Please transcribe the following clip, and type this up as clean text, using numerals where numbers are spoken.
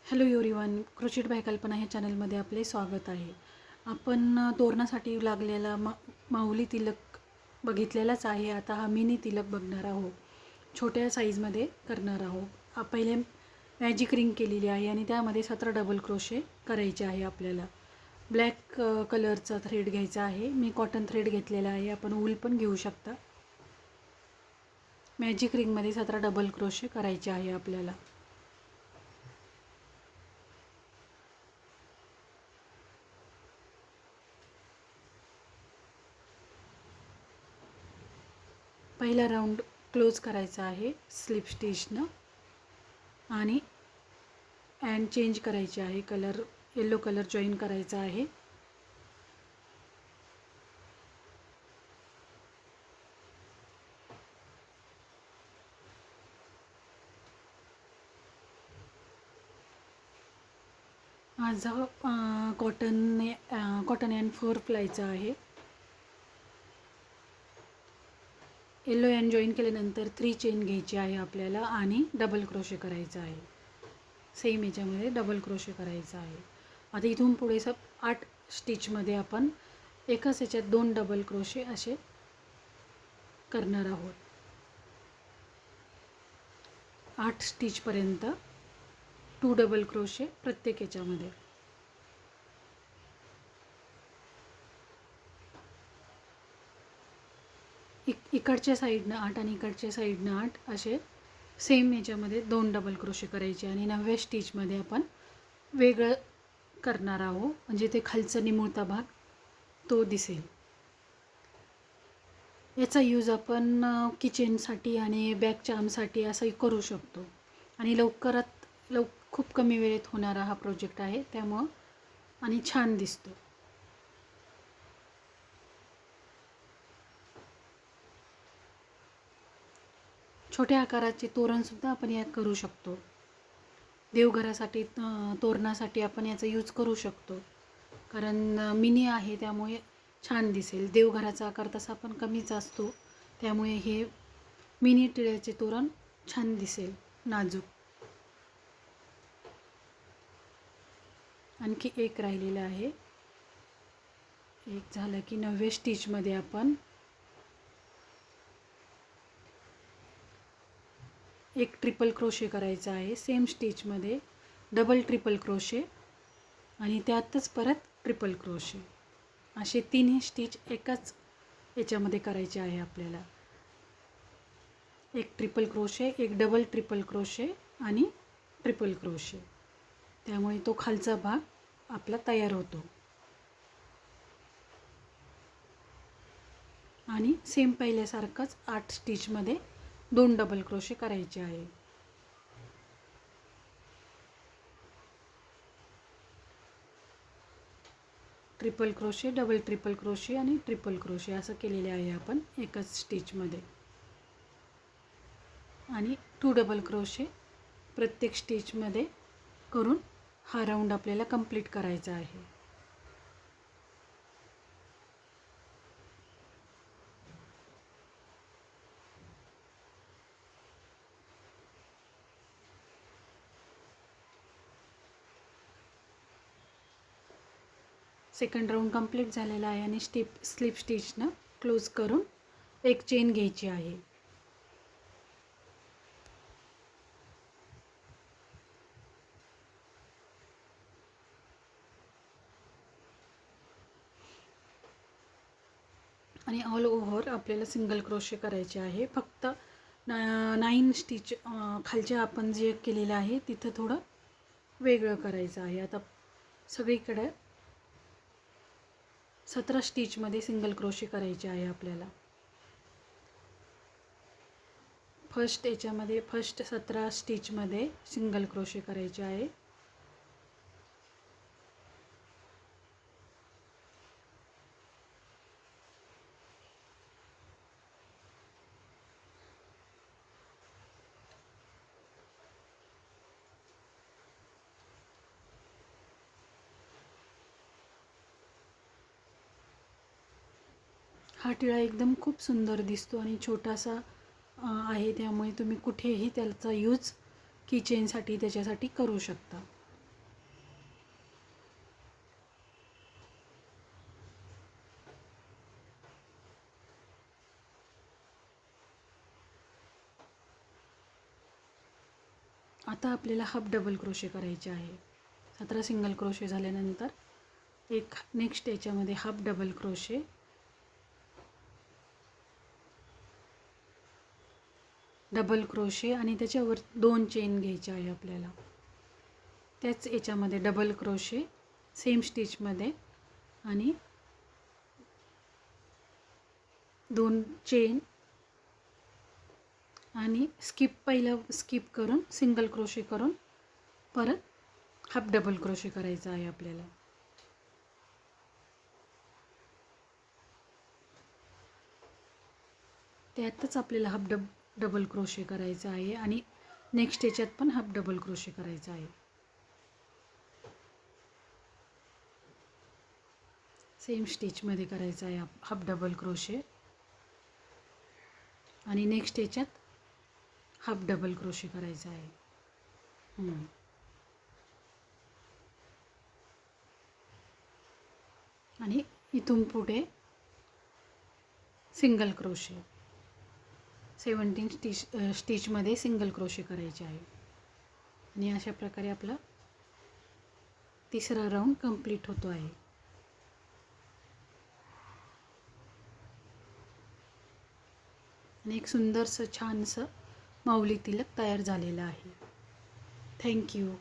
Hello everyone, crochet bye कल्पना ह्या चॅनलमध्ये आपले स्वागत आहे. आपण तोरणासाठी लागलेला माऊली तिलक बघितलेलाच आहे. आता हा मिनी तिलक बघणार आहोत. छोट्या साईजमध्ये करणार आहोत. पहिले मॅजिक रिंग केलेली आहे आणि त्यामध्ये 17 डबल क्रोशे करायचे आहे. आपल्याला ब्लॅक कलरचा थ्रेड घ्यायचा आहे. मी कॉटन थ्रेड घेतलेला आहे. आपण वूल पण घेऊ शकता. मॅजिक रिंगमध्ये 17 डबल क्रोशे करायचे आहे आपल्याला. पहिला राऊंड क्लोज करायचा आहे स्लिप स्टिचनं आणि अँड चेंज करायचे आहे. कलर येलो कलर जॉईन करायचा आहे. माझा कॉटन अँड 4 प्लायचा आहे. येलो अँड जॉईन केल्यानंतर 3 चेन घ्यायची आहे आपल्याला आणि डबल क्रोशे करायचा आहे. सेम याच्यामध्ये डबल क्रोशे करायचा आहे. आता इथून पुढे 8 स्टिचमध्ये आपण एकाच याच्यात 2 डबल क्रोशे असे करणार आहोत. 8 स्टिचपर्यंत 2 डबल क्रोशे प्रत्येक याच्यामध्ये. इकडच्या साईडनं 8 आणि इकडच्या साईडनं 8 असे सेम याच्यामध्ये 2 डबल क्रोशे करायचे आणि 9व्या स्टिचमध्ये आपण वेगळं करणार आहोत. म्हणजे ते खालचा निमुळता भाग तो दिसेल. याचा यूज आपण किचनसाठी आणि बॅग चार्मसाठी असंही करू शकतो आणि खूप कमी वेळेत होणारा हा प्रोजेक्ट आहे. त्यामुळं आणि छान दिसतो. छोट्या आकाराचे तोरणसुद्धा आपण यात करू शकतो. देवघरासाठी तोरणासाठी आपण याचा यूज करू शकतो. कारण मिनी आहे त्यामुळे छान दिसेल. देवघराचा आकार तसा पण कमीच असतो त्यामुळे हे मिनी टिळ्याचे तोरण छान दिसेल, नाजूक. आणखी एक राहिलेलं आहे. एक झालं की 9व्या स्टिचमध्ये आपण एक ट्रिपल क्रोशे करायचा आहे. सेम स्टिचमध्ये डबल ट्रिपल क्रोशे आणि त्यातच परत ट्रिपल क्रोशे असे 3 स्टिच एकाच याच्यामध्ये करायचे आहे आपल्याला. एक ट्रिपल क्रोशे, एक डबल ट्रिपल क्रोशे आणि ट्रिपल क्रोशे. त्यामुळे तो खालचा भाग आपला तयार होतो. आणि सेम पहिल्यासारखंच 8 स्टिचमध्ये 2 डबल क्रोशे करायचे आहे. Triple crochet, double triple crochet आणि ट्रिपल क्रोशे असं केलेले आहे आपण एकाच स्टिचमध्ये. आणि 2 डबल क्रोशे प्रत्येक स्टिचमध्ये करून हा राऊंड आपल्याला कंप्लीट करायचा आहे. सेकंड राऊंड कंप्लीट झालेला आहे आणि स्लिप स्टिचनं क्लोज करून एक चेन घ्यायची आहे. आणि ऑल ओव्हर आपल्याला सिंगल क्रोशे करायचे आहे. फक्त 9 स्टिच खालच्या आपण जे केलेलं आहे तिथं थोडं वेगळं करायचं आहे. आता सगळीकडे 17 स्टिचमध्ये सिंगल क्रोशे करायचे आहे आपल्याला. फर्स्ट 17 स्टिचमध्ये सिंगल क्रोशे करायचे आहे. हा टिळा एकदम खूप सुंदर दिसतो आणि छोटासा आहे त्यामुळे तुम्ही कुठेही त्याचा यूज किचनसाठी त्याच्यासाठी करू शकता. आता आपल्याला हाफ डबल क्रोशे करायचे आहे. 17 सिंगल क्रोशे झाल्यानंतर एक नेक्स्ट याच्यामध्ये half double crochet, double crochet आणि त्याच्यावर 2 चेन घ्यायचे आहे आपल्याला. त्याच याच्यामध्ये डबल क्रोशे सेम स्टिचमध्ये आणि 2 चेन आणि पहिलं स्किप करून सिंगल क्रोशे करून परत हाफ डबल क्रोशे करायचा आहे आपल्याला. त्यातच आपल्याला हाफ डबल क्रोशे करायचं आहे आणि नेक्स्ट याच्यात पण हाफ डबल क्रोशे करायचा आहे. सेम स्टिचमध्ये करायचं आहे हाफ डबल क्रोशे आणि नेक्स्ट याच्यात हाफ डबल क्रोशे करायचा आहे. आणि इथून पुढे सिंगल क्रोशे 17 स्टिचमध्ये सिंगल क्रोशे करायचे आहे. आणि अशा प्रकारे आपला तिसरा राऊंड कंप्लीट होतो आहे. आणि एक सुंदरसं छानसं माऊली तिलक तयार झालेलं आहे. थँक्यू.